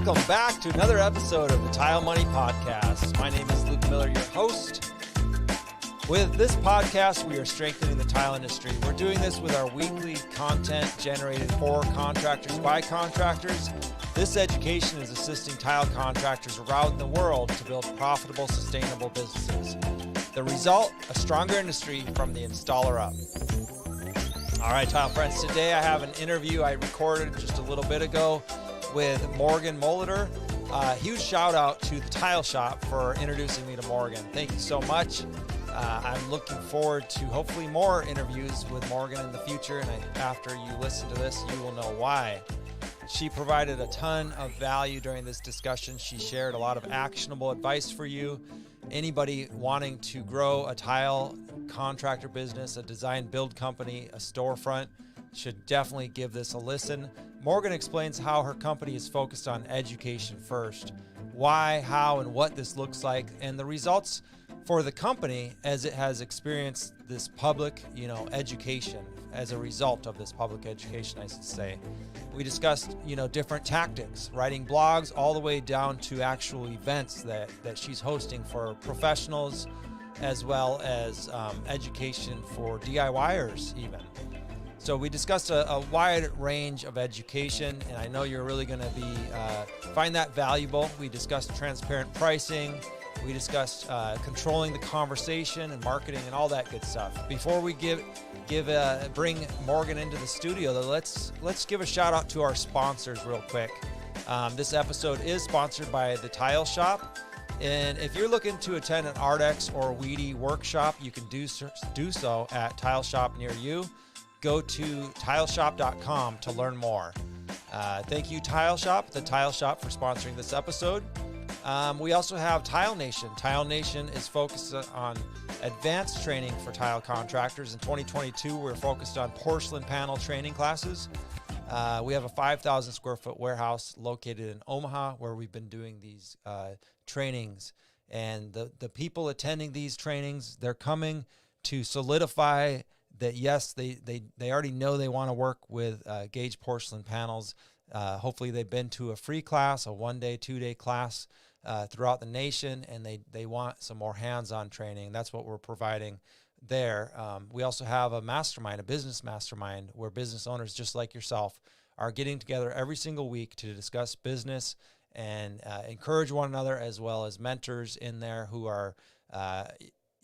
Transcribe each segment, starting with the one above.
Welcome back to another episode of the Tile Money Podcast. My name is Luke Miller, your host. With this podcast, we are strengthening the tile industry. We're doing this with our weekly content generated for contractors by contractors. This education is assisting tile contractors around the world to build profitable, sustainable businesses. The result, a stronger industry from the installer up. All right, tile friends, today I have an interview I recorded just a little bit ago with Morgan Molitor. Huge shout out to the Tile Shop for introducing me to Morgan. Thank you so much. I'm looking forward to hopefully more interviews with Morgan in the future, and after you listen to this, you will know why. She provided a ton of value during this discussion. She shared a lot of actionable advice for you. Anybody wanting to grow a tile contractor business, a design build company, a storefront, should definitely give this a listen. Morgan explains how her company is focused on education first, why, how, and what this looks like, and the results for the company as it has experienced this public, education as a result of this public education, I should say. We discussed, different tactics, writing blogs all the way down to actual events that she's hosting for professionals, as well as education for DIYers even. So we discussed a wide range of education, and I know you're really going to find that valuable. We discussed transparent pricing. We discussed controlling the conversation and marketing and all that good stuff. Before we bring Morgan into the studio, though, let's give a shout out to our sponsors real quick. This episode is sponsored by the Tile Shop. And if you're looking to attend an ArtX or Weedy workshop, you can do so at Tile Shop near you. Go to tileshop.com to learn more. Thank you, Tile Shop, the Tile Shop, for sponsoring this episode. We also have Tile Nation. Tile Nation is focused on advanced training for tile contractors. In 2022, we're focused on porcelain panel training classes. We have a 5,000 square foot warehouse located in Omaha where we've been doing these trainings. And the people attending these trainings, they're coming to solidify that, yes, they already know they want to work with gauge porcelain panels. Hopefully they've been to a free class, a 1-day, 2-day class throughout the nation, and they want some more hands-on training. That's what we're providing there. We also have a mastermind, a business mastermind, where business owners just like yourself are getting together every single week to discuss business and encourage one another, as well as mentors in there who are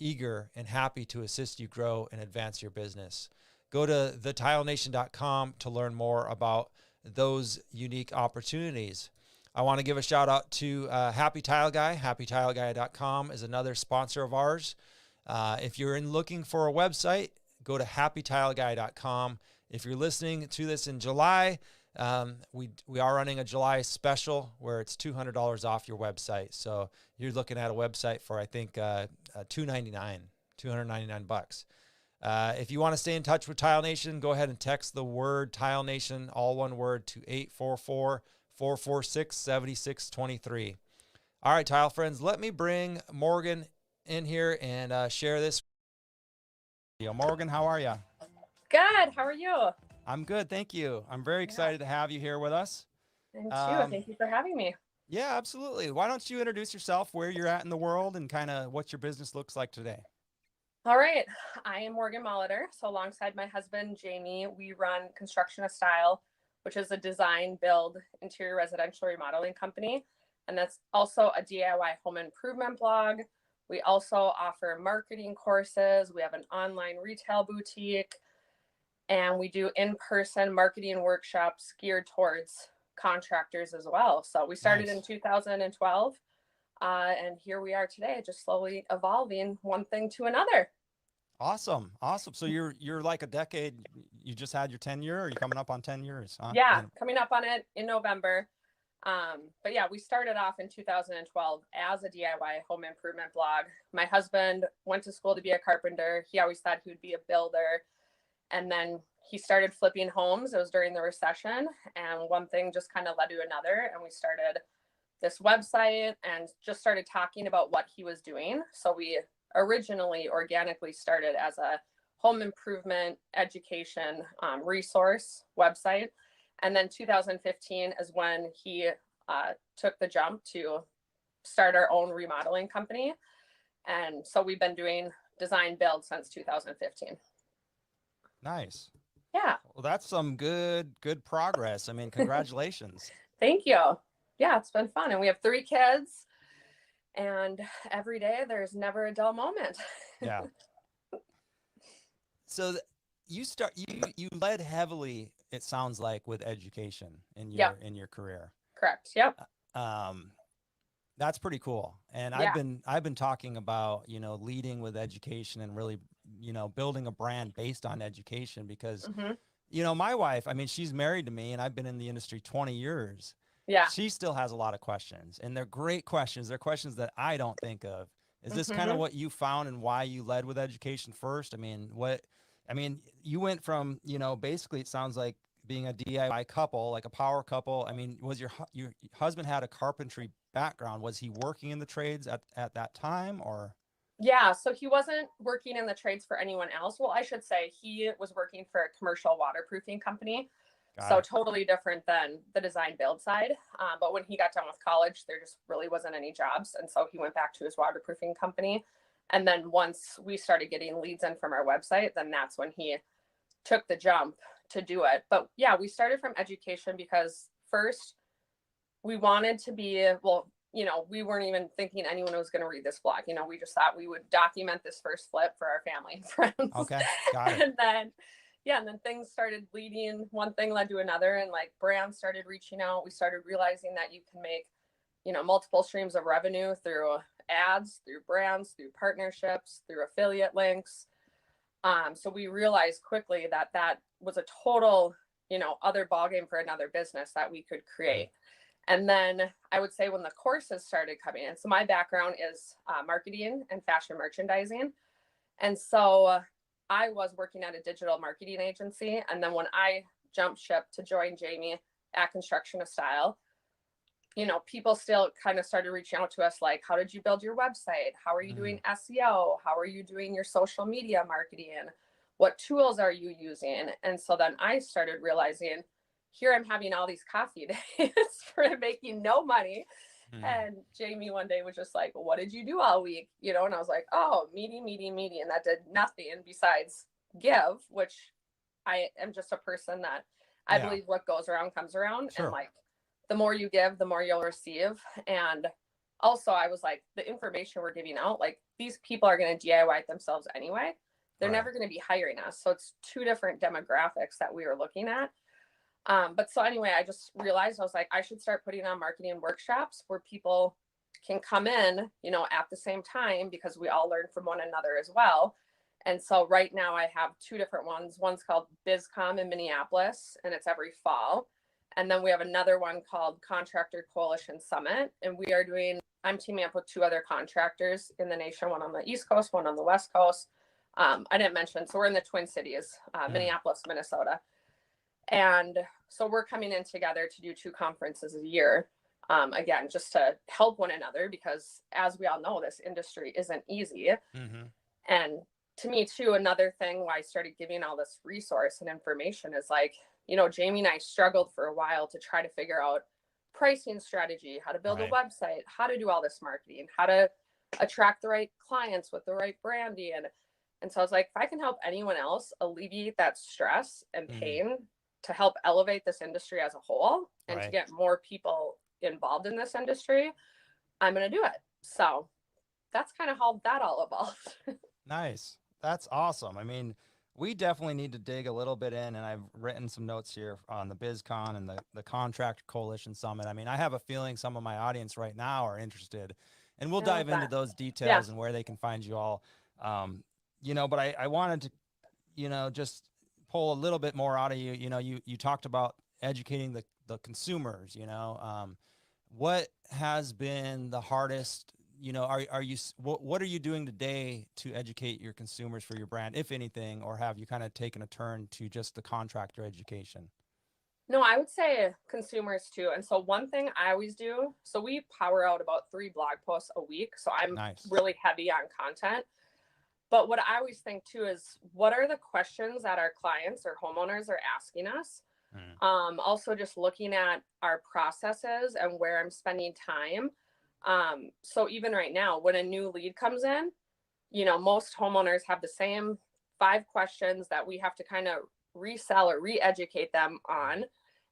eager and happy to assist you grow and advance your business. Go to thetilenation.com to learn more about those unique opportunities. I want to give a shout out to Happy Tile Guy. HappyTileGuy.com is another sponsor of ours. If you're looking for a website, go to HappyTileGuy.com. If you're listening to this in July, we are running a July special where it's $200 off your website. So you're looking at a website for, I think, $299. If you want to stay in touch with Tile Nation, go ahead and text the word Tile Nation, all one word, to 844-446-7623. All right, tile friends, let me bring Morgan in here and share this. Morgan, how are you? Good. How are you? I'm good, thank you. I'm very excited to have you here with us. Thank you. Thank you for having me. Yeah, absolutely. Why don't you introduce yourself, where you're at in the world, and kind of what your business looks like today? All right. I am Morgan Molitor. So alongside my husband, Jamie, we run Construction of Style, which is a design, build, interior residential remodeling company. And that's also a DIY home improvement blog. We also offer marketing courses. We have an online retail boutique. And we do in-person marketing workshops geared towards contractors as well. So we started in 2012, and here we are today, just slowly evolving one thing to another. Awesome. So you're like a decade. You just had your 10-year, or are you coming up on 10 years? Huh? Yeah, coming up on it in November. But yeah, we started off in 2012 as a DIY home improvement blog. My husband went to school to be a carpenter. He always thought he would be a builder. And then he started flipping homes. It was during the recession, and one thing just kind of led to another. And we started this website and just started talking about what he was doing. So we originally organically started as a home improvement education resource website. And then 2015 is when he took the jump to start our own remodeling company. And so we've been doing design build since 2015. Nice. Yeah. Well, that's some good progress. I mean, congratulations. Thank you. Yeah, it's been fun. And we have 3 kids, and every day there's never a dull moment. Yeah. So you led heavily, it sounds like, with education in Yep. your career. Correct. Yep. Um, that's pretty cool. And Yeah. I've been talking about, leading with education and really, building a brand based on education because, my wife, I mean, she's married to me and I've been in the industry 20 years. Yeah. She still has a lot of questions, and they're great questions. They're questions that I don't think of. Is this kind of what you found and why you led with education first? I mean, you went from, basically it sounds like being a DIY couple, like a power couple. I mean, was your husband had a carpentry background? Was he working in the trades at that time, or? Yeah, so he wasn't working in the trades for anyone else. Well, I should say he was working for a commercial waterproofing company. So totally different than the design build side. But when he got done with college, there just really wasn't any jobs. And so he went back to his waterproofing company. And then once we started getting leads in from our website, then that's when he took the jump to do it. But yeah, we started from education because first we wanted to be, well, we weren't even thinking anyone was going to read this blog. We just thought we would document this first flip for our family and friends. Okay, got it. And then things started leading, one thing led to another, and like brands started reaching out. We started realizing that you can make, multiple streams of revenue through ads, through brands, through partnerships, through affiliate links. So we realized quickly that was a total, other ballgame for another business that we could create. And then I would say when the courses started coming in, so my background is marketing and fashion merchandising. And so I was working at a digital marketing agency. And then when I jumped ship to join Jamie at Construction of Style, people still kind of started reaching out to us like, how did you build your website? How are you doing SEO? How are you doing your social media marketing? What tools are you using? And so then I started realizing, here I'm having all these coffee days for making no money. And Jamie one day was just like, what did you do all week? And I was like, oh, meeting. And that did nothing besides give, which I am just a person that I believe what goes around comes around. Sure. And like, the more you give, the more you'll receive. And also I was like, the information we're giving out, like these people are going to DIY it themselves anyway. They're never going to be hiring us. So it's 2 different demographics that we were looking at. But so anyway, I just realized I was like, I should start putting on marketing workshops where people can come in, at the same time, because we all learn from one another as well. And so right now I have 2 different ones. One's called BizCom in Minneapolis, and it's every fall. And then we have another one called Contractor Coalition Summit. And I'm teaming up with 2 other contractors in the nation, one on the East Coast, one on the West Coast. I didn't mention, so we're in the Twin Cities, Minneapolis, Minnesota. And so we're coming in together to do 2 conferences a year, again, just to help one another, because as we all know, this industry isn't easy. And to me too, another thing why I started giving all this resource and information is like, Jamie and I struggled for a while to try to figure out pricing strategy, how to build a website, how to do all this marketing, how to attract the right clients with the right branding. And so I was like, if I can help anyone else alleviate that stress and pain to help elevate this industry as a whole and to get more people involved in this industry, I'm going to do it. So that's kind of how that all evolved. Nice. That's awesome. I mean, we definitely need to dig a little bit in, and I've written some notes here on the BizCon and the Contractor Coalition Summit. I mean, I have a feeling some of my audience right now are interested, and we'll dive into those details and where they can find you all. But I wanted to, just pull a little bit more out of you. You talked about educating the consumers. What has been the hardest? What are you doing today to educate your consumers for your brand, if anything, or have you kind of taken a turn to just the contractor education? No, I would say consumers too. And so one thing I always do, so we power out about 3 blog posts a week. So I'm really heavy on content. But what I always think too is, what are the questions that our clients or homeowners are asking us? Also just looking at our processes and where I'm spending time. So even right now, when a new lead comes in, most homeowners have the same 5 questions that we have to kind of resell or re-educate them on.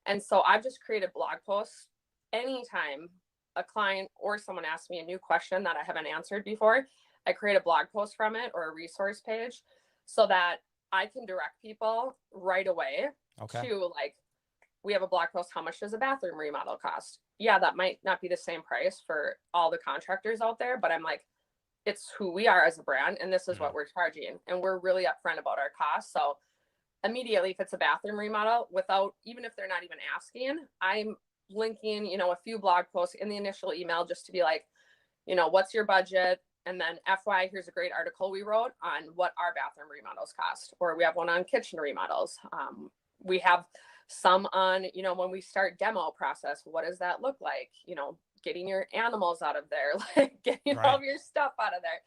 And so I've just created blog posts anytime a client or someone asks me a new question that I haven't answered before. I create a blog post from it or a resource page so that I can direct people right away to like, we have a blog post, how much does a bathroom remodel cost? Yeah, that might not be the same price for all the contractors out there, but I'm like, it's who we are as a brand and this is what we're charging. And we're really upfront about our costs. So immediately, if it's a bathroom remodel, without, even if they're not even asking, I'm linking, a few blog posts in the initial email just to be like, what's your budget? And then FYI, here's a great article we wrote on what our bathroom remodels cost, or we have one on kitchen remodels. We have some on, when we start demo process, what does that look like? Getting your animals out of there, like getting all of your stuff out of there,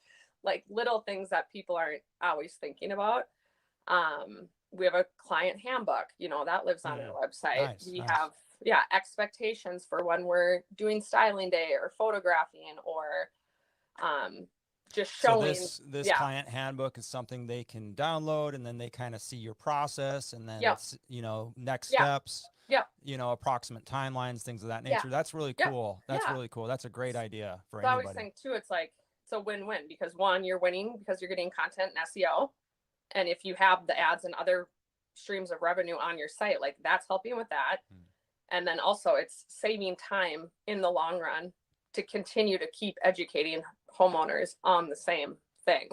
like little things that people aren't always thinking about. We have a client handbook, that lives on our website. We have, expectations for when we're doing styling day or photographing or just showing. So this client handbook is something they can download, and then they kind of see your process, and then it's, next steps. Approximate timelines, things of that nature. That's really cool. That's really cool. That's a great idea for anybody. I always think too, it's a win-win, because one, you're winning because you're getting content and SEO. And if you have the ads and other streams of revenue on your site, like that's helping with that. And then also it's saving time in the long run to continue to keep educating homeowners on the same thing.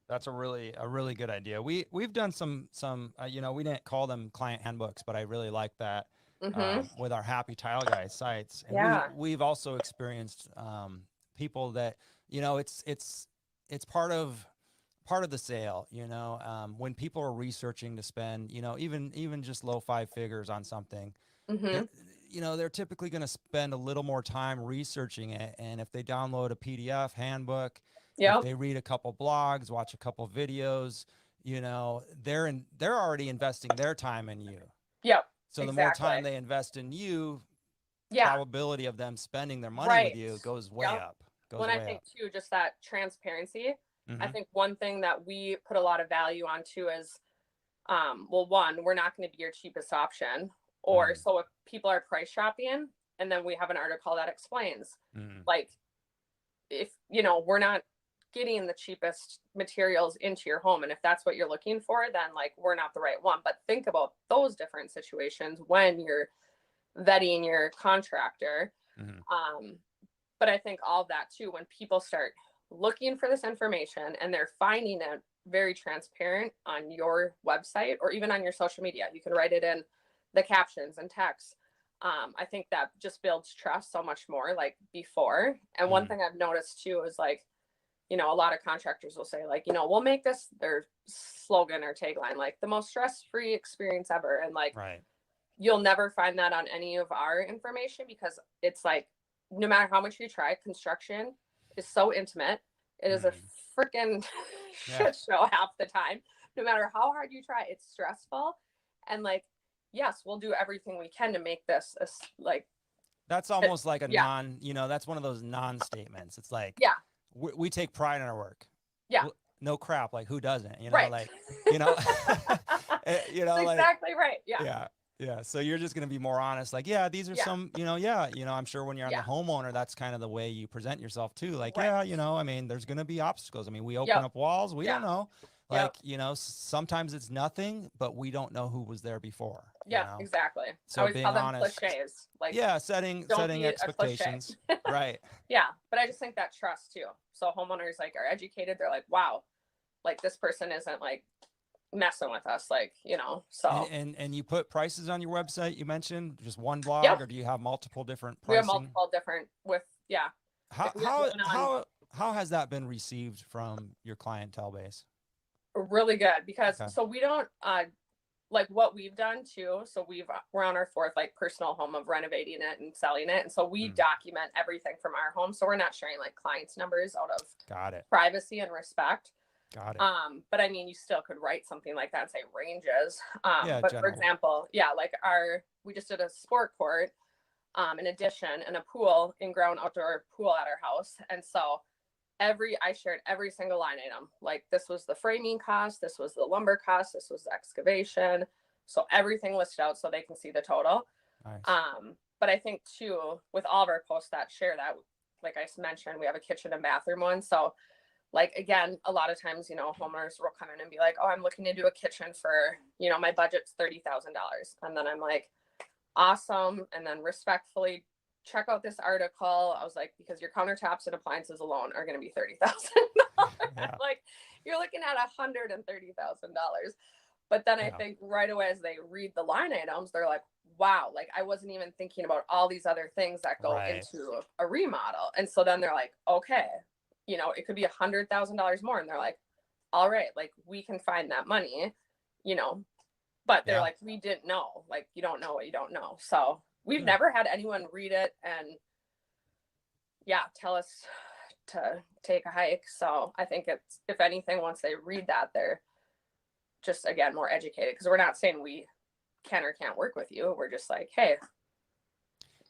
That's a really good idea. We've done some we didn't call them client handbooks, but I really like that with our Happy Tile Guys sites. And we've also experienced people that it's part of the sale. When people are researching to spend even just low 5 figures on something, they're typically going to spend a little more time researching it. And if they download a PDF handbook, if they read a couple blogs, watch a couple videos, they're already investing their time in you. So the more time they invest in you, probability of them spending their money with you goes way up. I think too, just that transparency. I think one thing that we put a lot of value on too is, one, we're not going to be your cheapest option. Or so if people are price shopping, and then we have an article that explains, like, if, we're not getting the cheapest materials into your home. And if that's what you're looking for, then like, we're not the right one. But think about those different situations when you're vetting your contractor. But I think all of that too, when people start looking for this information and they're finding it very transparent on your website or even on your social media, you can write it in the captions and text. I think that just builds trust so much more like before. And one thing I've noticed too is like, a lot of contractors will say like, we'll make this their slogan or tagline, like the most stress-free experience ever. And like, you'll never find that on any of our information, because it's like, no matter how much you try, construction is so intimate. It is a freaking shit show half the time. No matter how hard you try, it's stressful. And like, yes, we'll do everything we can to make this like. That's almost like a that's one of those non-statements. It's like, we take pride in our work. No crap. Like, who doesn't, like, exactly right. So you're just going to be more honest. Like, these are some, I'm sure when you're on the homeowner, that's kind of the way you present yourself too. Like, I mean, there's going to be obstacles. I mean, we open up walls. We don't know. Like, sometimes it's nothing, but we don't know who was there before. Exactly. So I always being call them honest, cliches. Like, setting expectations. Right. But I just think that trust too. So homeowners like are educated. They're like, wow, like this person isn't like messing with us, like, so. And you put prices on your website, you mentioned just one blog, or do you have multiple different pricing? We have multiple different How has that been received from your clientele base? Really good, because so we don't like what we've done too. So we're on our 4th like personal home of renovating it and selling it, and so we document everything from our home. So we're not sharing like clients' numbers out of privacy and respect. Got it. But I mean, you still could write something like that and say ranges. Yeah, But for general. example, yeah, like we just did a sport court, an addition and a pool, in-ground outdoor pool at our house. And so I shared every single line item. Like this was the framing cost, this was the lumber cost, this was the excavation. So everything listed out so they can see the total. Nice. But I think too, with all of our posts that share that, like I mentioned, we have a kitchen and bathroom one. So like, again, a lot of times, homeowners will come in and be like, oh, I'm looking to do a kitchen for, my budget's $30,000. And then I'm like, awesome. And then respectfully check out this article. I was like, because your countertops and appliances alone are going to be $30,000. Yeah. Like you're looking at $130,000. But then I Yeah. think right away as they read the line items, they're like, wow, like I wasn't even thinking about all these other things that go Right. into a remodel. And so then they're like, okay, it could be $100,000 more. And they're like, all right, like we can find that money, but they're Yeah. like, we didn't know, like, you don't know what you don't know. So we've never had anyone read it and tell us to take a hike. So I think it's, if anything, once they read that, they're just, again, more educated, because we're not saying we can or can't work with you. We're just like, hey,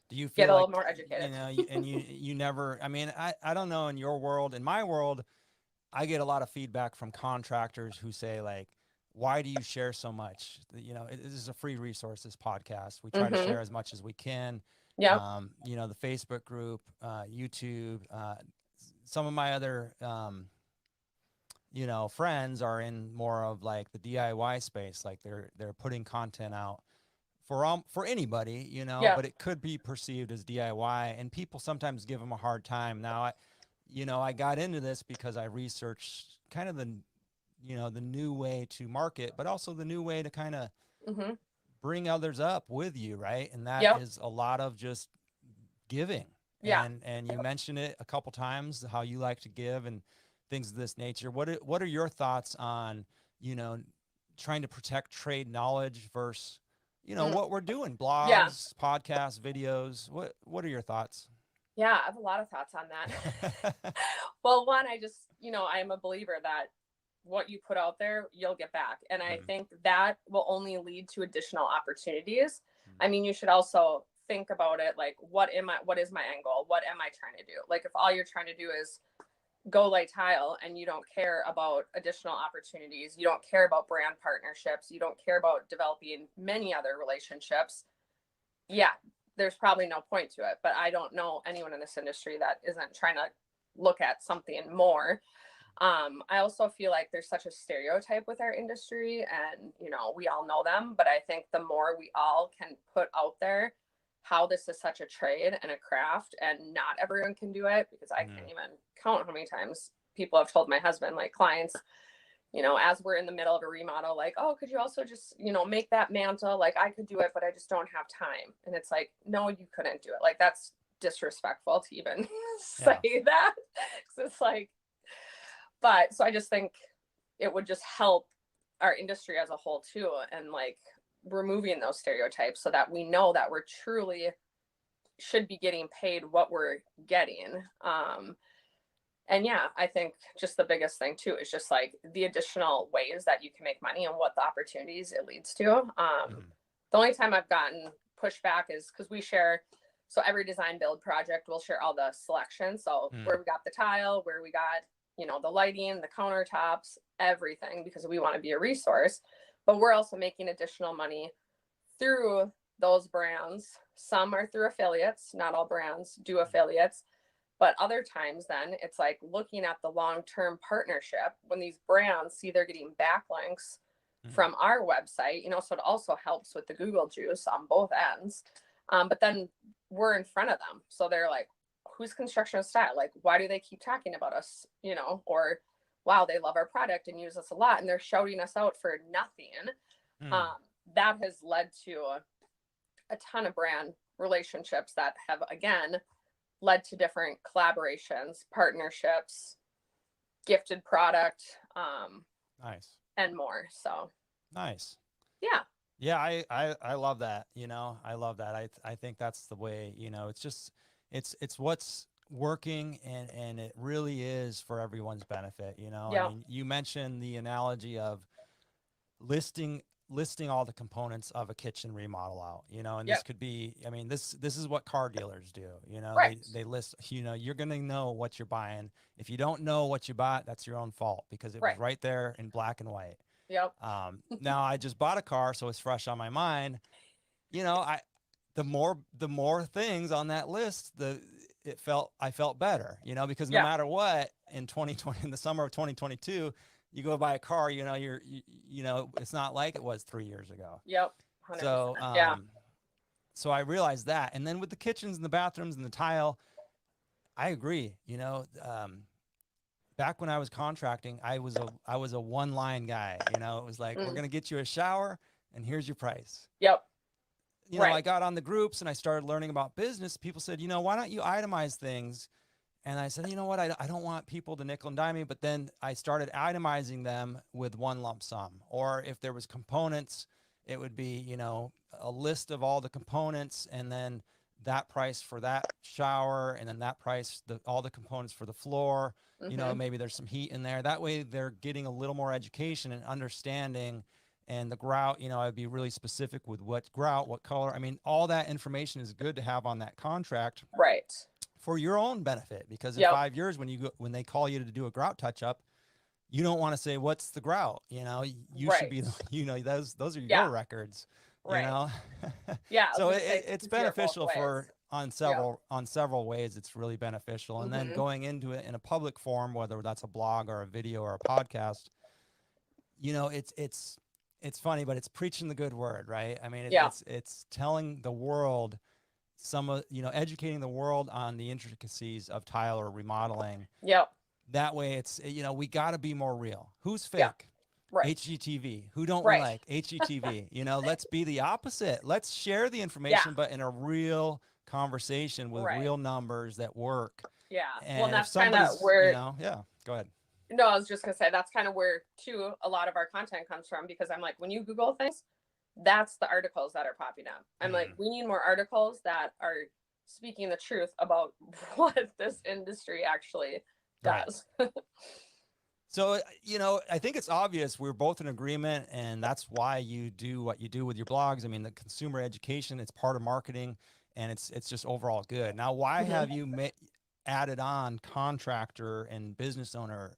Do you feel get a like, little more educated. and you never, I mean, I don't know in your world, in my world, I get a lot of feedback from contractors who say like, why do you share so much? This is a free resource, this podcast. We try to share as much as we can. Yeah. The Facebook group, YouTube, some of my other, friends are in more of like the DIY space. Like they're putting content out for anybody, but it could be perceived as DIY, and people sometimes give them a hard time. Now, I got into this because I researched kind of the new way to market, but also the new way to kind of bring others up with you, right? And that is a lot of just giving. Yeah. And you mentioned it a couple times, how you like to give and things of this nature. What are your thoughts on, trying to protect trade knowledge versus, what we're doing, blogs, podcasts, videos? What are your thoughts? Yeah, I have a lot of thoughts on that. Well, one, I just, I'm a believer that what you put out there, you'll get back. And I think that will only lead to additional opportunities. I mean, you should also think about it like, what is my end goal? What am I trying to do? Like, if all you're trying to do is go lay tile and you don't care about additional opportunities, you don't care about brand partnerships, you don't care about developing many other relationships, there's probably no point to it. But I don't know anyone in this industry that isn't trying to look at something more. I also feel like there's such a stereotype with our industry, and we all know them, but I think the more we all can put out there how this is such a trade and a craft and not everyone can do it, because I can't even count how many times people have told my husband, like clients, as we're in the middle of a remodel, like, oh, could you also just, make that mantle? Like I could do it, but I just don't have time. And it's like, no, you couldn't do it. Like that's disrespectful to even say that. So it's like, but so I just think it would just help our industry as a whole too. And like removing those stereotypes so that we know that we're truly should be getting paid what we're getting. And I think just the biggest thing too is just like the additional ways that you can make money and what the opportunities it leads to. The only time I've gotten pushback is because we share, so every design build project we'll share all the selections. So where we got the tile, where we got, the lighting, the countertops, everything, because we want to be a resource. But we're also making additional money through those brands. Some are through affiliates. Not all brands do affiliates. But other times then it's like looking at the long-term partnership when these brands see they're getting backlinks from our website, so it also helps with the Google juice on both ends. But then we're in front of them. So they're like, who's Construction Style? Like, why do they keep talking about us? Or wow, they love our product and use us a lot and they're shouting us out for nothing. That has led to a ton of brand relationships that have, again, led to different collaborations, partnerships, gifted product, nice, and more. So nice. Yeah, I love that. I love that. I think that's the way. It's just it's working, and it really is for everyone's benefit. You know, I Yeah. mean, you mentioned the analogy of listing all the components of a kitchen remodel out, you know, and this Yep. could be, I mean, this is what car dealers do, you know, Right. they list, you know, you're going to know what you're buying. If you don't know what you bought, that's your own fault, because it was Right. right there in black and white. Yep. Now I just bought a car, so it's fresh on my mind. You know, the more things on that list, I felt better, you know, because no Yeah. matter what, in 2020, in the summer of 2022, you go buy a car, you know, you know, it's not like it was 3 years ago. Yep. 100%. So, Yeah. so I realized that. And then with the kitchens and the bathrooms and the tile, I agree. You know, back when I was contracting, I was a one line guy. You know, it was like, we're Mm. gonna get you a shower, and here's your price. Yep. You know, I Right. got on the groups and I started learning about business. People said, you know, why don't you itemize things? And I said, you know what? I don't want people to nickel and dime me. But then I started itemizing them with one lump sum. Or if there was components, it would be, you know, a list of all the components, and then that price for that shower, and then that price, all the components for the floor. You know, Mm-hmm. maybe there's some heat in there. That way they're getting a little more education and understanding. And the grout, you know, I'd be really specific with what grout, what color. I mean, all that information is good to have on that contract Right. for your own benefit, because in Yep. 5 years, when they call you to do a grout touch up, you don't want to say, what's the grout? You know, you should Right. be, you know, those are Yeah. your records, you Right. know? Yeah. I was So gonna say it's easier both beneficial ways. on Yep. several ways. It's really beneficial. And then Mm-hmm. going into it in a public form, whether that's a blog or a video or a podcast, you know, it's funny, but it's preaching the good word, right? I mean, Yeah. it's telling the world you know, educating the world on the intricacies of tile or remodeling. Yep. That way it's, you know, we got to be more real. Who's Yeah. fake? Right. HGTV. Who don't we Right. like? HGTV. You know, let's be the opposite. Let's share the Yeah. information, but in a real conversation with Right. real numbers that work. Yeah. Well, and And if that's kind of somebody's, you where, know, yeah, go ahead. no, I was just gonna say that's kind of where too a lot of our content comes from, because I'm like, when you Google things, that's the articles that are popping up. I'm like, we need more articles that are speaking the truth about what this industry actually Right. does. So, you know, I think it's obvious we're both in agreement, and that's why you do what you do with your blogs. I mean, the consumer education, it's part of marketing, and it's just overall good. Now, why Mm-hmm. have you added on contractor and business owner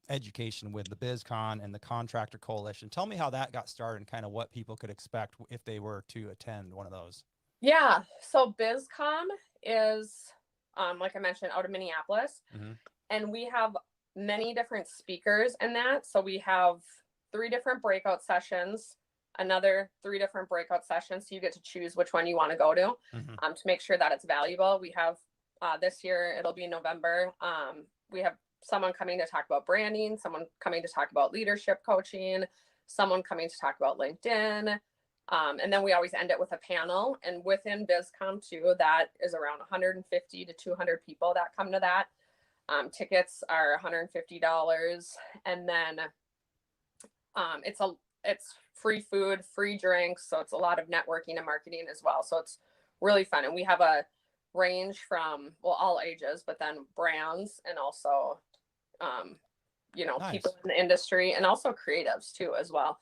education with the BizCon and the Contractor Coalition? Tell me how that got started and kind of what people could expect if they were to attend one of those. Yeah. So BizCom is, like I mentioned, out of Minneapolis, Mm-hmm. and we have many different speakers in that. So we have 3 different breakout sessions, another 3 different breakout sessions. So you get to choose which one you want to go to, Mm-hmm. to make sure that it's valuable. We have this year, it'll be November. We have someone coming to talk about branding, someone coming to talk about leadership coaching, someone coming to talk about LinkedIn. And then we always end it with a panel. And within BizCom too, that is around 150 to 200 people that come to that. Tickets are $150, and then it's free food, free drinks, so it's a lot of networking and marketing as well. So it's really fun, and we have a range from, well, all ages, but then brands, and also you know, Nice. people in the industry, and also creatives too as well.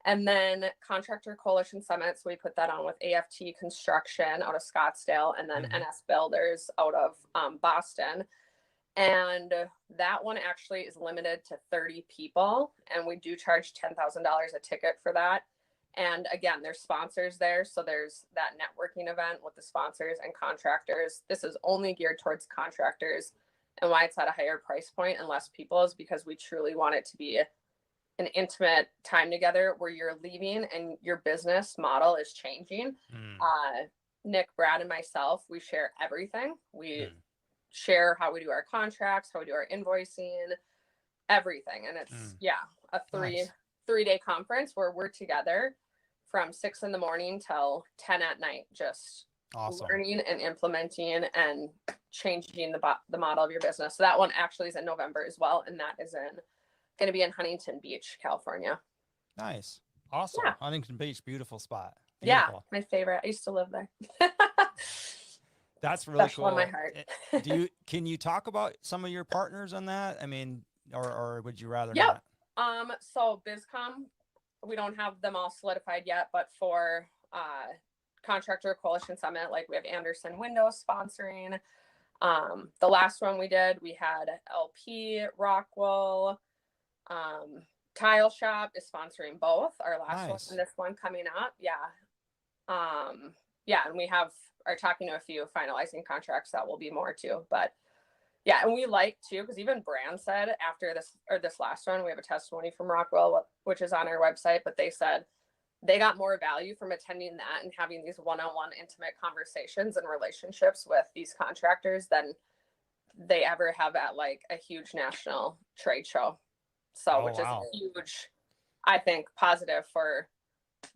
And then Contractor Coalition Summit, so we put that on with AFT Construction out of Scottsdale, and then Mm-hmm. NS Builders out of Boston. And that one actually is limited to 30 people, and we do charge $10,000 a ticket for that. And again, there's sponsors there, so there's that networking event with the sponsors and contractors. This is only geared towards contractors, and why it's at a higher price point and less people is because we truly want it to be an intimate time together where you're leaving and your business model is changing. Nick, Brad, and myself, we share everything. We share how we do our contracts, how we do our invoicing, everything. And it's a Nice. 3-day conference where we're together from 6 in the morning till 10 at night, just Awesome. learning and implementing and changing the model of your business. So that one actually is in November as well, and that is going to be in Huntington Beach, California. Nice. Awesome. Yeah. Huntington Beach, beautiful spot. Yeah, Beautiful. my favorite. I used to live there. That's really Special in my cool. heart. Can you talk about some of your partners on that? I mean, or would you rather Yep. not? So BizCom, we don't have them all solidified yet, but for Contractor Coalition Summit, like we have Anderson Windows sponsoring. The last one we did, we had LP, Rockwell, Tile Shop is sponsoring both. Our last one Nice. and this one coming up. Yeah. And we are talking to a few finalizing contracts that will be more too. But yeah, and we like too, because even Brand said after this last one, we have a testimony from Rockwell, which is on our website, but they said they got more value from attending that and having these one-on-one intimate conversations and relationships with these contractors than they ever have at like a huge national trade show. So, Oh, which is wow. huge, I think, positive for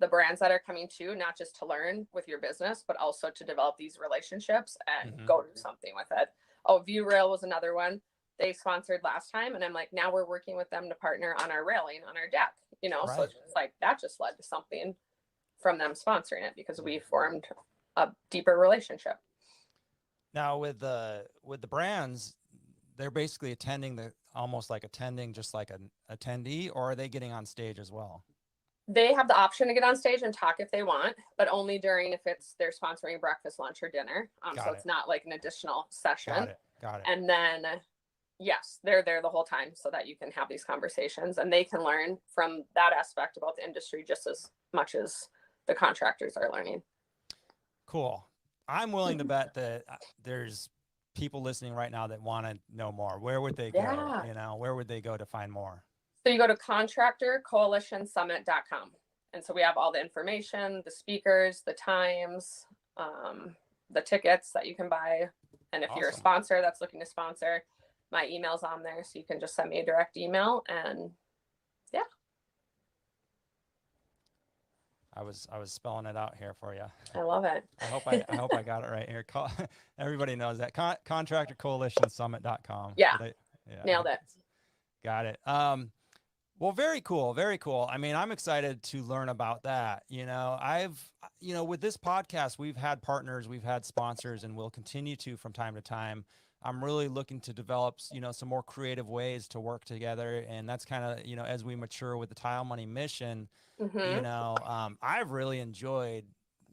the brands that are coming to, not just to learn with your business, but also to develop these relationships and go do something with it. Oh, View Rail was another one they sponsored last time. And I'm like, now we're working with them to partner on our railing on our deck, Right. so it's just like that just led to something from them sponsoring it because we formed a deeper relationship. Now with the brands, they're basically almost like attending just like an attendee, or are they getting on stage as well? They have the option to get on stage and talk if they want, but only during if they're sponsoring breakfast, lunch, or dinner. So it's not like an additional session. Got it. And then, yes, they're there the whole time so that you can have these conversations and they can learn from that aspect about the industry just as much as the contractors are learning. Cool. I'm willing to bet that there's people listening right now that want to know more. Where would they go? Yeah. Where would they go to find more? So you go to contractorcoalitionsummit.com. And so we have all the information, the speakers, the times, the tickets that you can buy. And if you're a sponsor that's looking to sponsor, my email's on there. So you can just send me a direct email and yeah. I was spelling it out here for you. I love it. I hope I got it right here. Everybody knows that. Contractorcoalitionsummit.com. Yeah. Nailed it. Got it. Well, very cool. Very cool. I mean, I'm excited to learn about that. With this podcast, we've had partners, we've had sponsors, and we'll continue to from time to time. I'm really looking to develop, some more creative ways to work together. And that's kind of, as we mature with the Tile Money mission, I've really enjoyed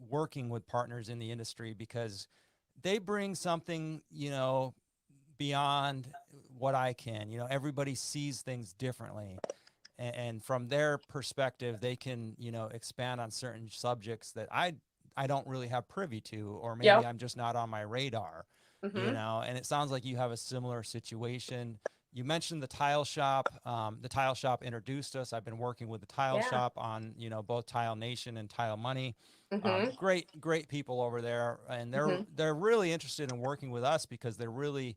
working with partners in the industry because they bring something, beyond what I can. Everybody sees things differently. And from their perspective, they can, expand on certain subjects that I don't really have privy to, or maybe I'm just not on my radar, and it sounds like you have a similar situation. You mentioned the Tile Shop. The Tile Shop introduced us. I've been working with the Tile Shop on, both Tile Nation and Tile Money. Great people over there. And they're really interested in working with us because they're really,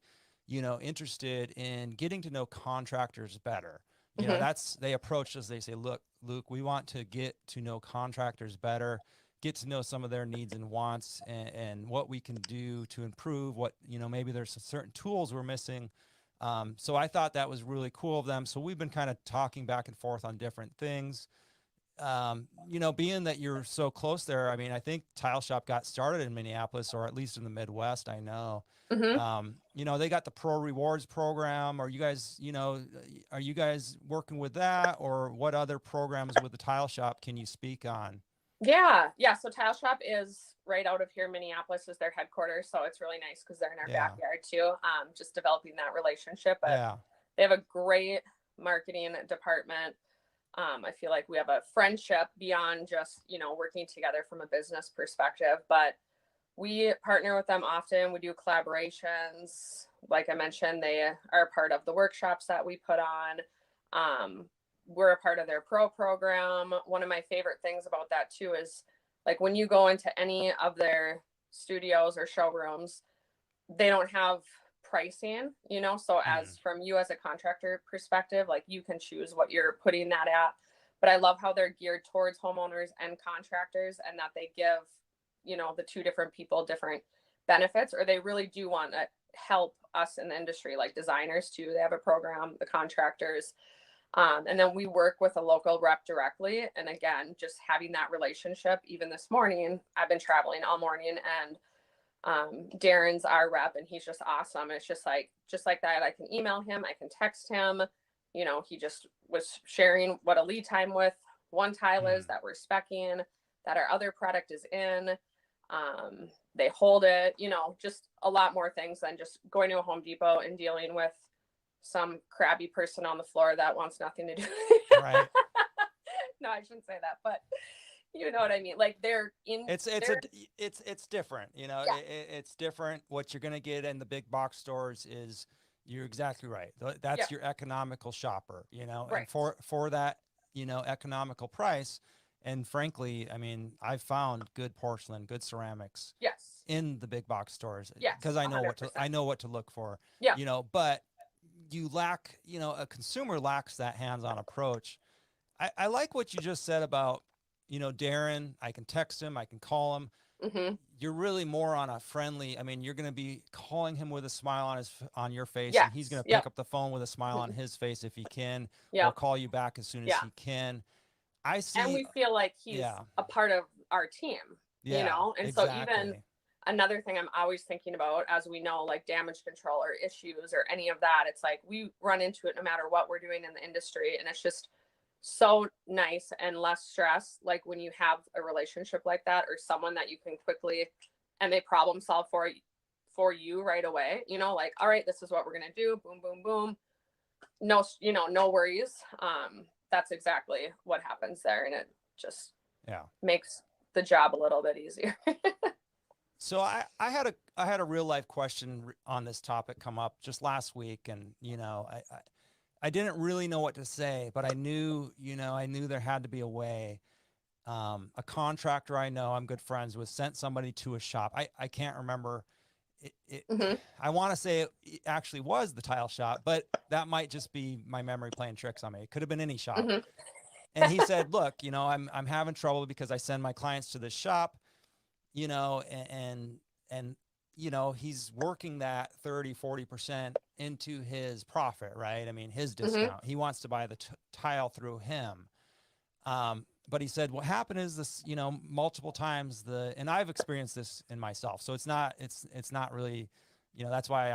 interested in getting to know contractors better. They approached us. They say, look, Luke, we want to get to know contractors better, get to know some of their needs and wants and what we can do to improve what, maybe there's certain tools we're missing. So I thought that was really cool of them. So we've been kind of talking back and forth on different things. Being that you're so close there, I mean, I think Tile Shop got started in Minneapolis, or at least in the Midwest, I know. They got the Pro Rewards program. Are you guys working with that, or what other programs with the Tile Shop can you speak on? Yeah. So Tile Shop is right out of here. Minneapolis is their headquarters. So it's really nice because they're in our backyard too. Just developing that relationship. But they have a great marketing department. I feel like we have a friendship beyond just, working together from a business perspective, but we partner with them often. We do collaborations. Like I mentioned, they are a part of the workshops that we put on. We're a part of their pro program. One of my favorite things about that too is like when you go into any of their studios or showrooms, they don't have pricing, so as from you as a contractor perspective, like you can choose what you're putting that at. But I love how they're geared towards homeowners and contractors and that they give, the two different people different benefits, or they really do want to help us in the industry, like designers too. They have a program, the contractors. And then we work with a local rep directly. And again, just having that relationship, even this morning, I've been traveling all morning and Darren's our rep, and he's just awesome. And it's just like that. I can email him, I can text him. You know, he just was sharing what a lead time with one tile is that we're speccing, that our other product is in. They hold it, you know, just a lot more things than just going to a Home Depot and dealing with some crabby person on the floor that wants nothing to do. Right. No, I shouldn't say that, but you know what I mean? Like It's different, you know, yeah. it's different. What you're going to get in the big box stores is, you're exactly right. That's yeah. your economical shopper, you know, Right. and for that, you know, economical price. And frankly, I mean, I've found good porcelain, good ceramics Yes. in the big box stores, Yes. because 100%. I know what to look for, Yeah. you know, but you lack, you know, a consumer lacks that hands-on approach. I like what you just said about, you know, Darren. I can text him, I can call him. Mm-hmm. You're really more on a friendly, I mean, you're going to be calling him with a smile on your face, Yes. and he's going to pick Yep. up the phone with a smile on his face if he can, or Yep. call you back as soon as Yeah. he can. I And see. we feel like he's Yeah. a part of our team, you Yeah, know? And so even exactly. another thing I'm always thinking about, as we know, like damage control or issues or any of that, it's like we run into it no matter what we're doing in the industry. And it's just so nice and less stress, like when you have a relationship like that, or someone that you can quickly, and they problem solve for you right away, you know, like, all right, this is what we're going to do, boom, boom, boom, no, you know, no worries. That's exactly what happens there, and it just Yeah. makes the job a little bit easier. So I had a real life question on this topic come up just last week, and you know, I didn't really know what to say, but I knew, you know, I knew there had to be a way. A contractor I know I'm good friends with sent somebody to a shop. I can't remember. Mm-hmm. I want to say it actually was the tile shop, but that might just be my memory playing tricks on me. It could have been any shop. Mm-hmm. And he said, "Look, you know, I'm having trouble because I send my clients to this shop, you know, and you know, he's working that 30-40% into his profit, right? I mean, his Mm-hmm. discount. He wants to buy the tile through him." But he said, what happened is this, you know, multiple times and I've experienced this in myself. So it's not really, you know, that's why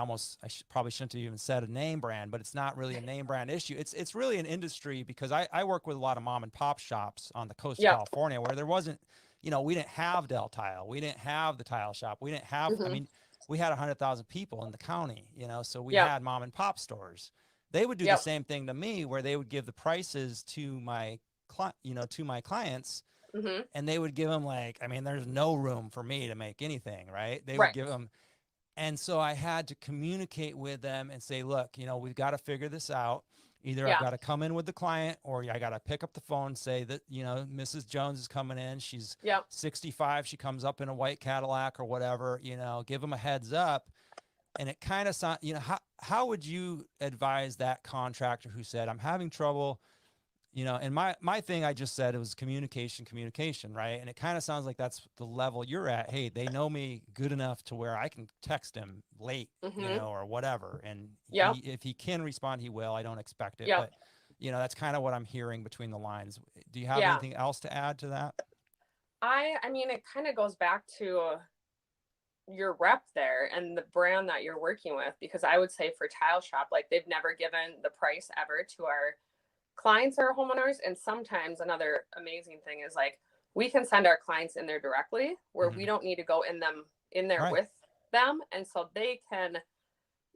probably shouldn't have even said a name brand, but it's not really a name brand issue. It's really an industry, because I work with a lot of mom and pop shops on the coast of Yep. California where there wasn't, you know, we didn't have Del Tile. We didn't have the tile shop. We didn't have, I Mm-hmm. mean, we had 100,000 people in the county, you know, so we Yep. had mom and pop stores. They would do the Yep. same thing to me, where they would give the prices to my clients, Mm-hmm. and they would give them, like, I mean, there's no room for me to make anything, right? They would Right. give them. And so I had to communicate with them and say, look, you know, we've got to figure this out. Either I've Yeah. got to come in with the client, or I got to pick up the phone, say that, you know, Mrs. Jones is coming in. She's Yep. 65. She comes up in a white Cadillac or whatever, you know, give them a heads up. And it kind of sounds, you know, how would you advise that contractor who said, I'm having trouble, you know, and my thing, I just said it was communication, right? And it kind of sounds like that's the level you're at. Hey, they know me good enough to where I can text him late, you Mm-hmm. know, or whatever. And Yep. if he can respond, he will. I don't expect it, Yep. but you know, that's kind of what I'm hearing between the lines. Do you have Yeah. anything else to add to that? I mean, it kind of goes back to your rep there and the brand that you're working with, because I would say for Tile Shop, like, they've never given the price ever to our clients or homeowners. And sometimes another amazing thing is, like, we can send our clients in there directly, where we don't need to go in there Right. with them. And so they can,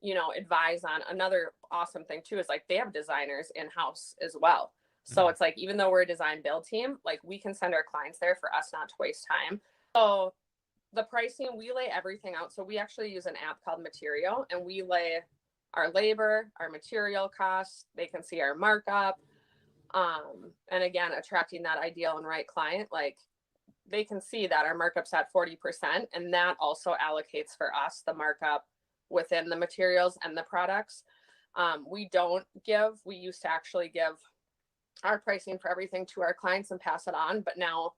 you know, advise on. Another awesome thing too is, like, they have designers in-house as well. So it's like, even though we're a design build team, like, we can send our clients there for us not to waste time. So the pricing, we lay everything out. So we actually use an app called Material, and we lay our labor, our material costs. They can see our markup. And again, attracting that ideal and right client, like, they can see that our markup's at 40%, and that also allocates for us the markup within the materials and the products. We used to actually give our pricing for everything to our clients and pass it on, but now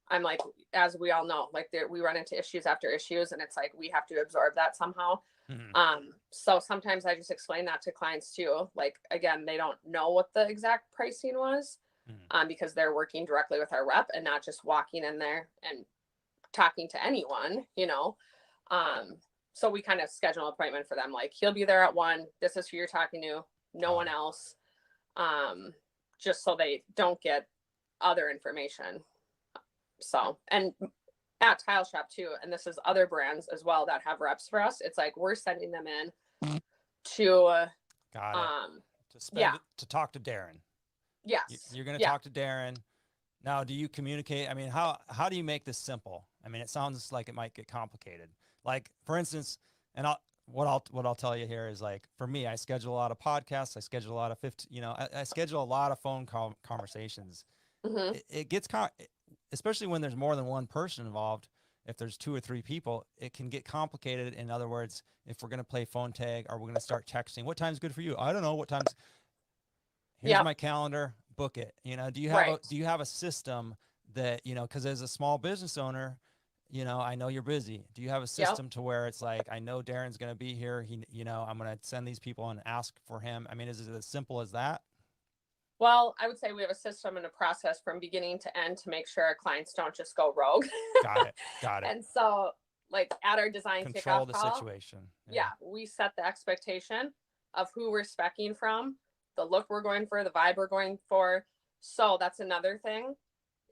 I'm like, as we all know, like, we run into issues after issues, and it's like, we have to absorb that somehow. So sometimes I just explain that to clients too. Like, again, they don't know what the exact pricing was, because they're working directly with our rep and not just walking in there and talking to anyone, you know. So we kind of schedule an appointment for them. Like, he'll be there at 1. This is who you're talking to, no one else. Just so they don't get other information. So, and at Tile Shop too, and this is other brands as well that have reps for us. It's like we're sending them in to to talk to Darren. Yes. You're going to talk to Darren. Now, do you communicate? I mean, how do you make this simple? I mean, it sounds like it might get complicated. Like, for instance, and what I'll tell you here is, like, for me, I schedule a lot of podcasts. I schedule a lot of I schedule a lot of phone call conversations. Mm-hmm. It gets especially when there's more than one person involved. If there's 2 or 3 people, it can get complicated. In other words, if we're going to play phone tag, or we're going to start texting, what time's good for you? I don't know what time's. Here's my calendar, book it. Do you have a system that, because as a small business owner, I know you're busy. Do you have a system to where it's like, I know Darren's going to be here. I'm going to send these people and ask for him. I mean, is it as simple as that? Well, I would say we have a system and a process from beginning to end to make sure our clients don't just go rogue. Got it. And so, like, at our design control kickoff the call, situation. We set the expectation of who we're speccing from, the look we're going for, the vibe we're going for. So that's another thing.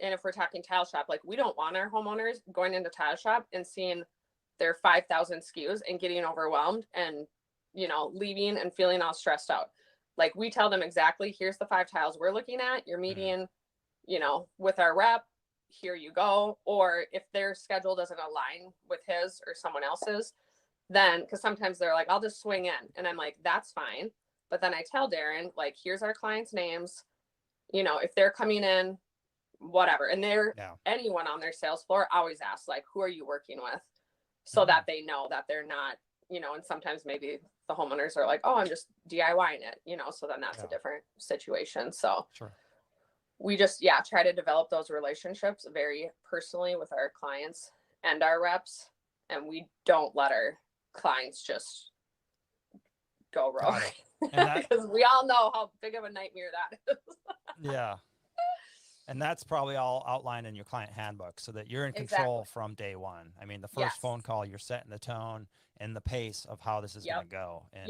And if we're talking Tile Shop, like, we don't want our homeowners going into Tile Shop and seeing their 5,000 SKUs and getting overwhelmed and, leaving and feeling all stressed out. Like, we tell them exactly, here's the 5 tiles we're looking at, your median, with our rep, here you go. Or if their schedule doesn't align with his or someone else's, then, because sometimes they're like, I'll just swing in. And I'm like, that's fine. But then I tell Darren, like, here's our clients' names, if they're coming in, whatever. And anyone on their sales floor always asks, like, who are you working with? So that they know that they're not, and sometimes maybe the homeowners are like, oh, I'm just DIYing it, so then that's a different situation. So we just, try to develop those relationships very personally with our clients and our reps. And we don't let our clients just go rogue. Because we all know how big of a nightmare that is. Yeah. And that's probably all outlined in your client handbook, so that you're in control from day one. I mean, the first phone call, you're setting the tone and the pace of how this is going to go. And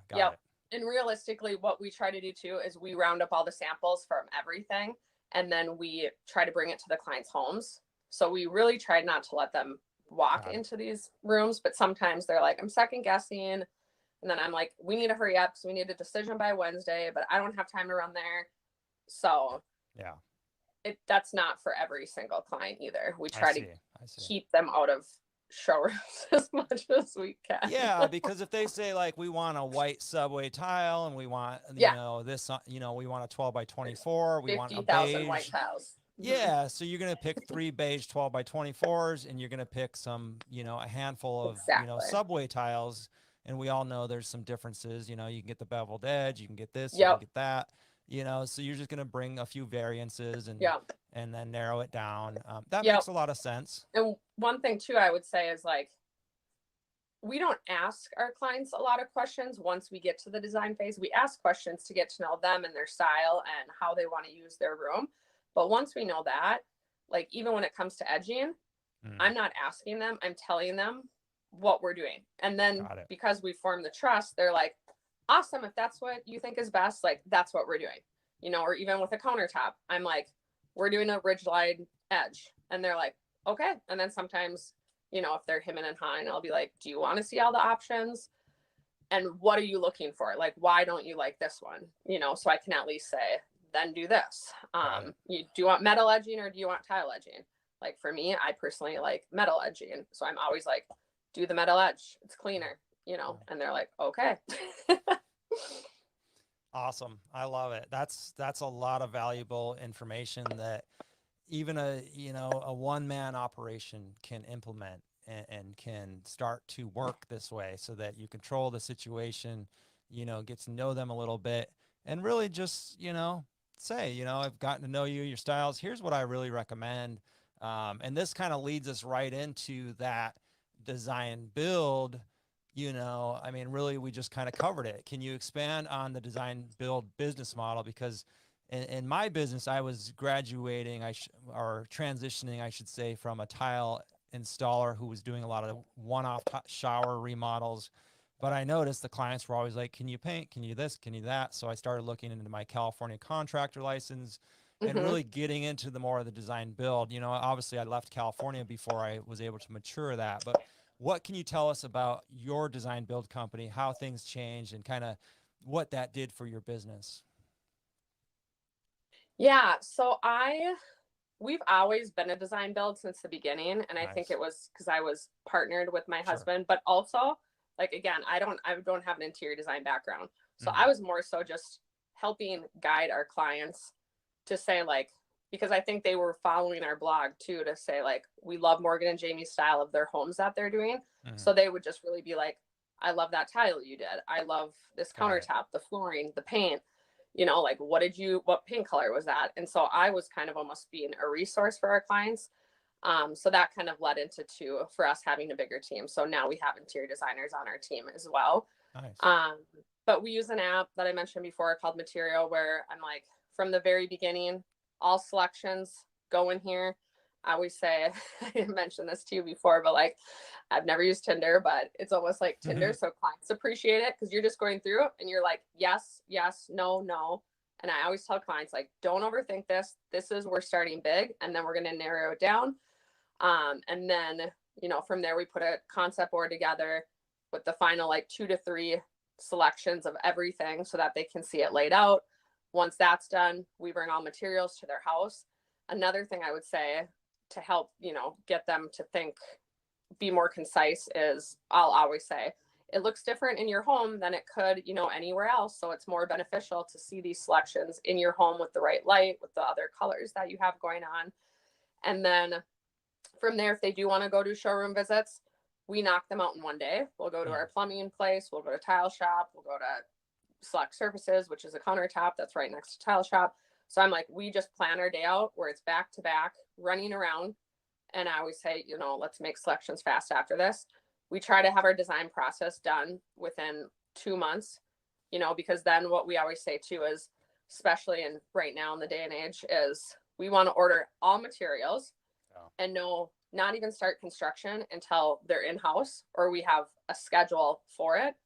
got it. And realistically, what we try to do too is we round up all the samples from everything, and then we try to bring it to the clients' homes. So we really try not to let them walk into these rooms, but sometimes they're like, I'm second guessing. And then I'm like, we need to hurry up, so we need a decision by Wednesday, but I don't have time to run there. So that's not for every single client either. We try to keep them out of showrooms as much as we can. Yeah, because if they say, like, we want a white subway tile and we want this, we want a 12 by 24, we want a beige white tiles. Yeah, so you're going to pick 3 beige 12 by 24s, and you're going to pick some, a handful of, subway tiles. And we all know there's some differences. You can get the beveled edge, you can get this, you can get that. So you're just going to bring a few variances and then narrow it down. That makes a lot of sense. And one thing too, I would say is, like, we don't ask our clients a lot of questions once we get to the design phase. We ask questions to get to know them and their style and how they want to use their room. But once we know that, like, even when it comes to edging, I'm not asking them, I'm telling them what we're doing. And then because we form the trust, they're like, awesome, if that's what you think is best, like, that's what we're doing. Or even with a countertop, I'm like, we're doing a ridge line edge, and they're like, okay. And then sometimes, if they're hemming and hawing, I'll be like, do you want to see all the options, and what are you looking for? Like, why don't you like this one? So I can at least say, then do this. Do you want metal edging or do you want tile edging? Like, for me, I personally like metal edging, so I'm always like, do the metal edge, it's cleaner. And they're like, okay. Awesome. I love it. That's a lot of valuable information that even a one-man operation can implement and can start to work this way, so that you control the situation, get to know them a little bit, and really just, say, I've gotten to know you, your styles. Here's what I really recommend. And this kind of leads us right into that design build. Really, we just kind of covered it. Can you expand on the design build business model? Because in my business, I was graduating, or transitioning, I should say, from a tile installer who was doing a lot of one-off shower remodels. But I noticed the clients were always like, can you paint? Can you this? Can you that? So I started looking into my California contractor license and Mm-hmm. really getting into the more of the design build. Obviously I left California before I was able to mature that, but what can you tell us about your design build company, how things changed and kind of what that did for your business? Yeah, so we've always been a design build since the beginning, and I think Nice. it was because I was partnered with my Sure. husband, but also like again, I don't have an interior design background. So Mm-hmm. I was more so just helping guide our clients to say like, because I think they were following our blog too, to say like we love Morgan and Jamie's style of their homes that they're doing. Mm-hmm. So they would just really be like, I love that tile you did. I love this Got it. countertop, the flooring, the paint, like what paint color was that? And so I was kind of almost being a resource for our clients. So that kind of led into for us having a bigger team. So now we have interior designers on our team as well. Nice. But we use an app that I mentioned before called Material, where I'm like, from the very beginning, all selections go in here. I always say, I mentioned this to you before, but like, I've never used Tinder, but it's almost like Tinder. So clients appreciate it because you're just going through and you're like, yes, yes, no, no. And I always tell clients, like, don't overthink this. We're starting big and then we're going to narrow it down. And then, from there, we put a concept board together with the final like 2 to 3 selections of everything so that they can see it laid out. Once that's done, we bring all materials to their house. Another thing I would say to help, get them to be more concise is I'll always say, it looks different in your home than it could, anywhere else. So it's more beneficial to see these selections in your home with the right light, with the other colors that you have going on. And then from there, if they do want to go do showroom visits, we knock them out in one day. We'll go to our plumbing place, we'll go to tile shop, we'll go to Select Surfaces, which is a countertop that's right next to tile shop. So I'm like, we just plan our day out where it's back to back running around. And I always say, let's make selections fast after this. We try to have our design process done within 2 months, because then what we always say too is, especially in right now in the day and age, is we want to order all materials and not even start construction until they're in-house or we have a schedule for it.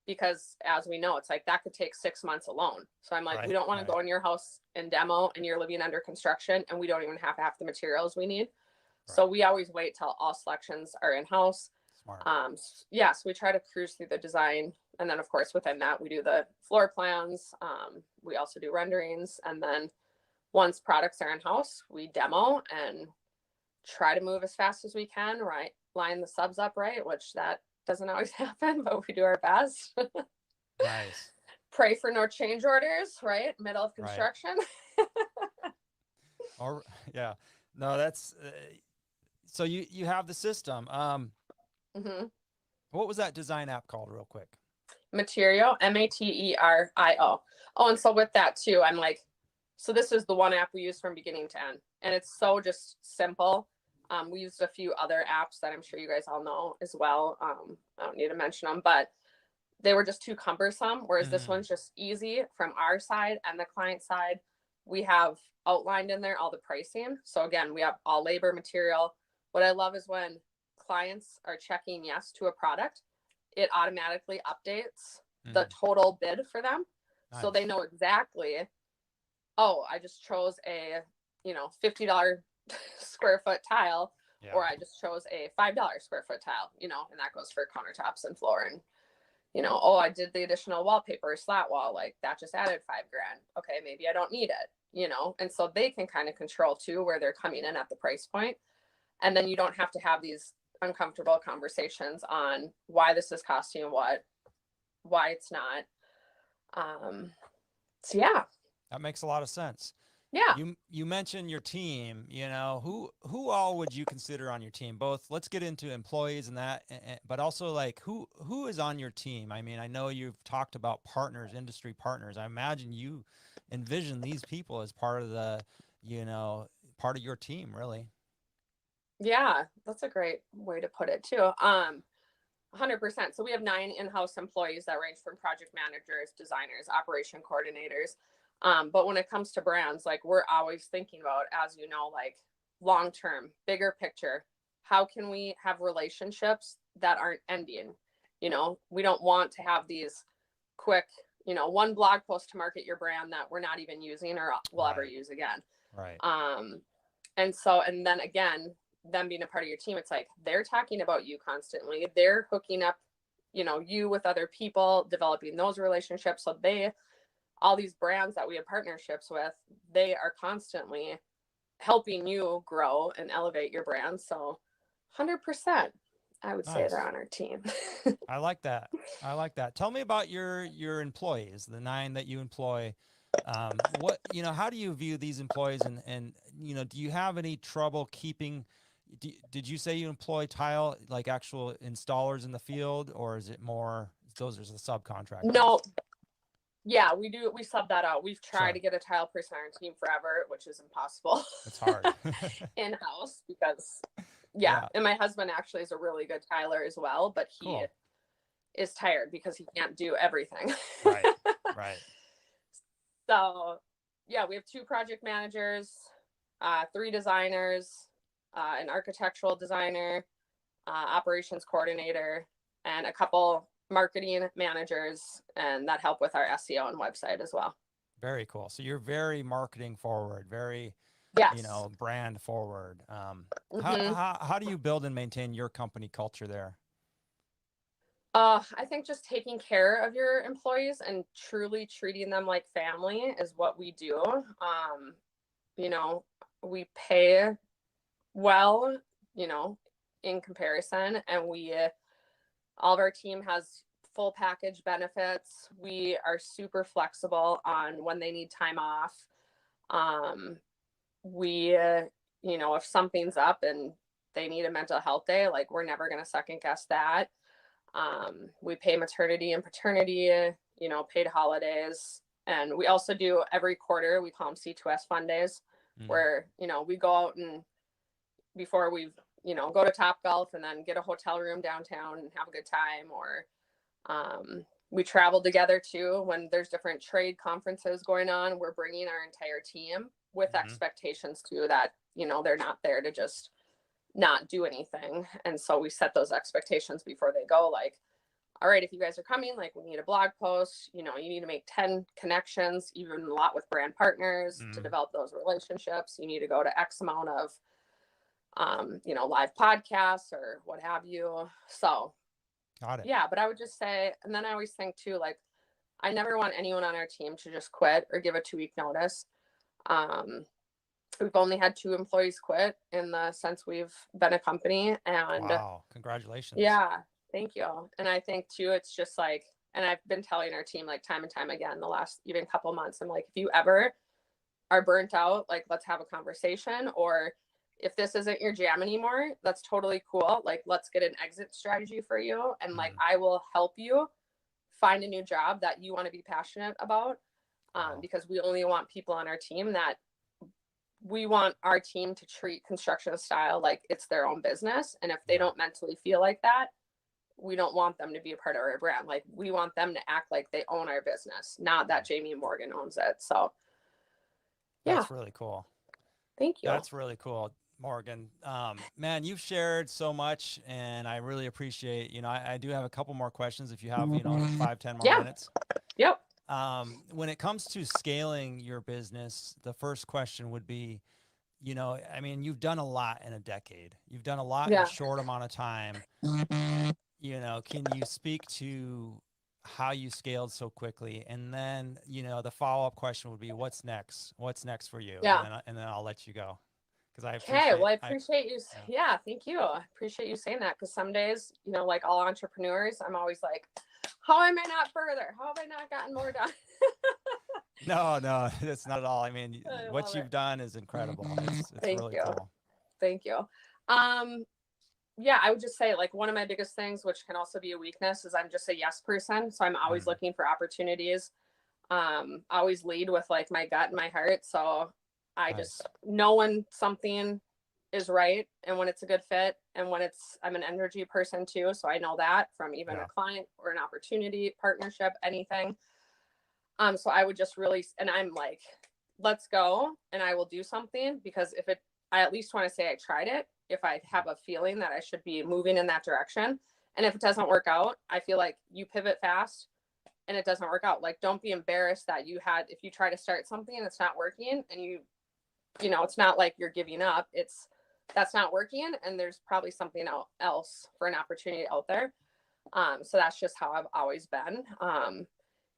Because as we know, it's like that could take 6 months alone. So I'm like, we don't want to go in your house and demo and you're living under construction and we don't even have half the materials we need. Right. So we always wait till all selections are in-house. Smart. So we try to cruise through the design. And then of course, within that, we do the floor plans. We also do renderings. And then once products are in-house, we demo and try to move as fast as we can, right? Line the subs up right, which that doesn't always happen, but we do our best. Nice. Pray for no change orders, right? Middle of construction. Or yeah, no, that's so you have the system. What was that design app called, real quick? Material, Materio. Oh, and so with that too, I'm like, so this is the one app we use from beginning to end, and it's so just simple. We used a few other apps that I'm sure you guys all know as well. I don't need to mention them, but they were just too cumbersome. Whereas this one's just easy from our side and the client side. We have outlined in there all the pricing. So again, we have all labor, material. What I love is when clients are checking yes to a product, it automatically updates the total bid for them. Nice. So they know exactly, oh, I just chose a, $50 square foot tile, or I just chose a $5 square foot tile, and that goes for countertops and floor. And, oh, I did the additional wallpaper, slat wall, like that just added $5,000. Okay, maybe I don't need it, and so they can kind of control too where they're coming in at the price point. And then you don't have to have these uncomfortable conversations on why this is costing what, why it's not. So yeah. That makes a lot of sense. Yeah. You mentioned your team, who all would you consider on your team? Both, let's get into employees and that, but also like who is on your team? I mean, I know you've talked about partners, industry partners. I imagine you envision these people as part of the, part of your team, really. Yeah, that's a great way to put it too. 100%. So we have 9 in-house employees that range from project managers, designers, operation coordinators. But when it comes to brands, like we're always thinking about, as like long-term, bigger picture, how can we have relationships that aren't ending? You know, we don't want to have these quick, you know, one blog post to market your brand that we're not even using or will ever use again. Right. And then again, them being a part of your team, it's like they're talking about you constantly. They're hooking up, you know, you with other people, developing those relationships. So all these brands that we have partnerships with, they are constantly helping you grow and elevate your brand. So 100%, I would say they're on our team. I like that. I like that. Tell me about your employees, the 9 that you employ. What, you know, how do you view these employees, and, you know, do you have any trouble keeping, did you say you employ tile, like actual installers in the field, or is it more, those are the subcontractors? No. Yeah, we do. We sub that out. We've tried Sure. to get a tile person on our team forever, which is impossible. It's hard. In-house because yeah. And my husband actually is a really good tiler as well, but he is tired because he can't do everything. Right. Right. So yeah, we have 2 project managers, 3 designers, an architectural designer, operations coordinator, and a couple marketing managers, and that help with our SEO and website as well. Very cool. So you're very marketing forward, very, you know, brand forward. How do you build and maintain your company culture there? I think just taking care of your employees and truly treating them like family is what we do. You know, we pay well, you know, in comparison, and all of our team has full package benefits. We are super flexible on when they need time off. You know, if something's up and they need a mental health day, like we're never going to second guess that. We pay maternity and paternity, you know, paid holidays. And we also do every quarter, we call them C2S fun days, where, you know, we go out and before we, you know, go to Topgolf and then get a hotel room downtown and have a good time. Or we travel together too when there's different trade conferences going on. We're bringing our entire team with expectations too that, you know, they're not there to just not do anything. And so we set those expectations before they go, like, all right, if you guys are coming, like we need a blog post, you know, you need to make 10 connections, even a lot with brand partners to develop those relationships. You need to go to X amount of, you know, live podcasts or what have you. So got it. Yeah, but I would just say, and then I always think too, like, I never want anyone on our team to just quit or give a 2-week notice. We've only had 2 employees quit in the since we've been a company. And wow, congratulations. Yeah, thank you. And I think too, it's just like, and I've been telling our team like time and time again, the last even couple months, I'm like, if you ever are burnt out, like let's have a conversation. Or if this isn't your jam anymore, that's totally cool. Like, let's get an exit strategy for you. And like, I will help you find a new job that you want to be passionate about. Because we only want people on our team that we want our team to treat construction style like it's their own business. And if they don't mentally feel like that, we don't want them to be a part of our brand. Like, we want them to act like they own our business, not that Jamie and Morgan owns it. So that's really cool. Thank you. That's really cool, Morgan. Man, you've shared so much, and I really appreciate, you know, I do have a couple more questions if you have, you know, 5-10 more minutes. Yep. When it comes to scaling your business, the first question would be, you know, I mean, you've done a lot in a decade. You've done a lot in a short amount of time. You know, can you speak to how you scaled so quickly? And then, you know, the follow-up question would be, what's next? What's next for you? Yeah. And then I'll let you go. I appreciate you. Yeah, thank you. I appreciate you saying that, because some days, you know, like all entrepreneurs, I'm always like, how am I not further? How have I not gotten more done? No, that's not at all. I mean, what you've done is incredible. It's really cool. Thank you. Yeah, I would just say, like, one of my biggest things, which can also be a weakness, is I'm just a yes person. So I'm always looking for opportunities. Always lead with like my gut and my heart. So I just know when something is right and when it's a good fit, and when I'm an energy person too. So I know that from even a client or an opportunity, partnership, anything. So I would just really, and I'm like, let's go, and I will do something, because if I at least want to say I tried it if I have a feeling that I should be moving in that direction. And if it doesn't work out, I feel like you pivot fast and it doesn't work out. Like, don't be embarrassed that if you try to start something and it's not working, and it's not like you're giving up. That's not working, and there's probably something else for an opportunity out there. So that's just how I've always been.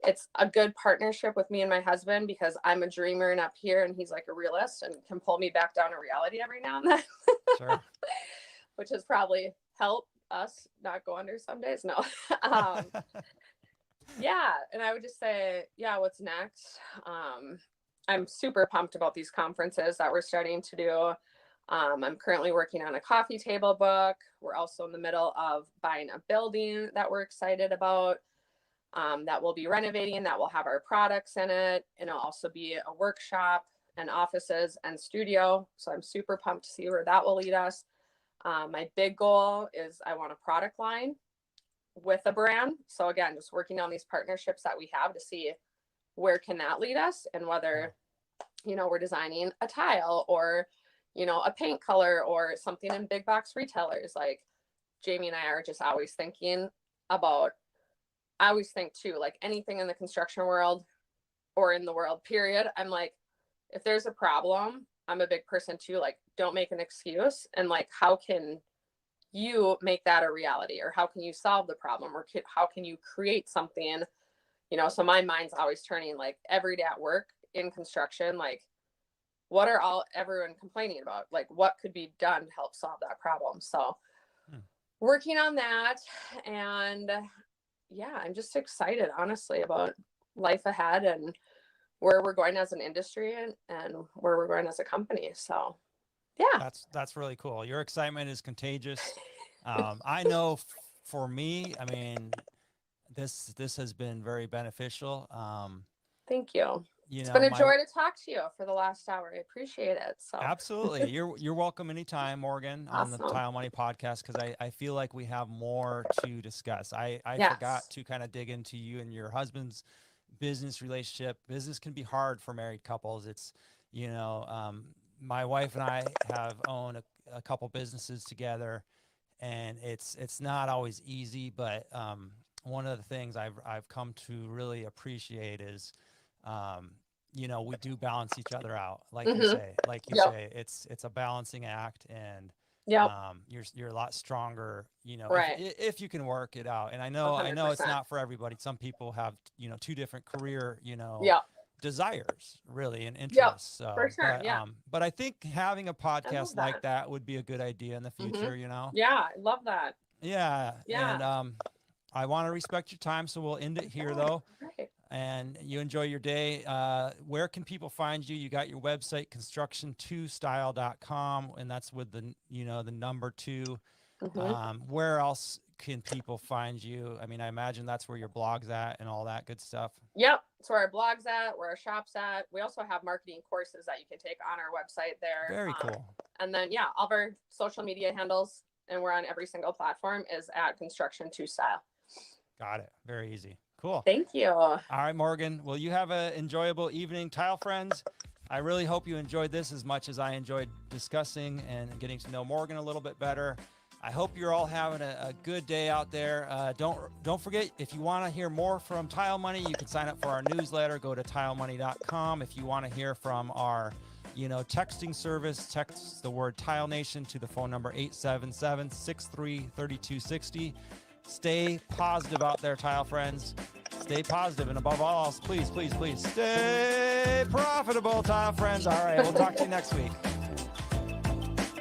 It's a good partnership with me and my husband because I'm a dreamer and up here, and he's like a realist and can pull me back down to reality every now and then. Sure. Which has probably helped us not go under some days. No. Yeah. And I would just say, yeah, what's next? I'm super pumped about these conferences that we're starting to do. I'm currently working on a coffee table book. We're also in the middle of buying a building that we're excited about, that we'll be renovating, that will have our products in it. And it'll also be a workshop and offices and studio. So I'm super pumped to see where that will lead us. My big goal is I want a product line with a brand. So again, just working on these partnerships that we have to see where can that lead us, and whether, we're designing a tile or, a paint color or something in big box retailers. Like Jamie and I are just always thinking about, I always think too, like anything in the construction world or in the world period, I'm like, if there's a problem, I'm a big person too, like don't make an excuse, and like, how can you make that a reality, or how can you solve the problem, or how can you create something, so my mind's always turning, like every day at work in construction, like what are everyone complaining about? Like what could be done to help solve that problem? So working on that, and yeah, I'm just excited, honestly, about life ahead and where we're going as an industry and where we're going as a company. So yeah, That's really cool. Your excitement is contagious. I know for me, I mean, this has been very beneficial. thank you. It's been a joy to talk to you for the last hour. I appreciate it. So absolutely. You're welcome anytime, Morgan, on the Tile Money podcast, because I feel like we have more to discuss. I forgot to kind of dig into you and your husband's business relationship. Business can be hard for married couples. It's, my wife and I have owned a couple businesses together, and it's not always easy, but one of the things I've come to really appreciate is, we do balance each other out, like you say, it's a balancing act, and you're a lot stronger, right. if you can work it out. And I know 100%. it's not for everybody. Some people have, two different career, desires really and interests. So, for sure. But I think having a podcast like that would be a good idea in the future, Yeah, I love that. Yeah. And I want to respect your time, so we'll end it here though. Right. And you enjoy your day. Where can people find you? You got your website, construction2style.com, and that's with the, the number 2. Where else can people find you? I mean, I imagine that's where your blog's at and all that good stuff. Yep. So our blog's at, where our shop's at. We also have marketing courses that you can take on our website there. Very cool. And then, all of our social media handles, and we're on every single platform, is at Construction2Style. Got it. Very easy. Cool. Thank you. All right, Morgan. Well, you have an enjoyable evening, tile friends. I really hope you enjoyed this as much as I enjoyed discussing and getting to know Morgan a little bit better. I hope you're all having a good day out there. Don't forget, if you want to hear more from Tile Money, you can sign up for our newsletter. Go to tilemoney.com. If you want to hear from our texting service, text the word Tile Nation to the phone number 877-633260. Stay positive out there, tile friends. Stay positive, and above all else, please, please, please stay profitable, tile friends. All right, we'll talk to you next week.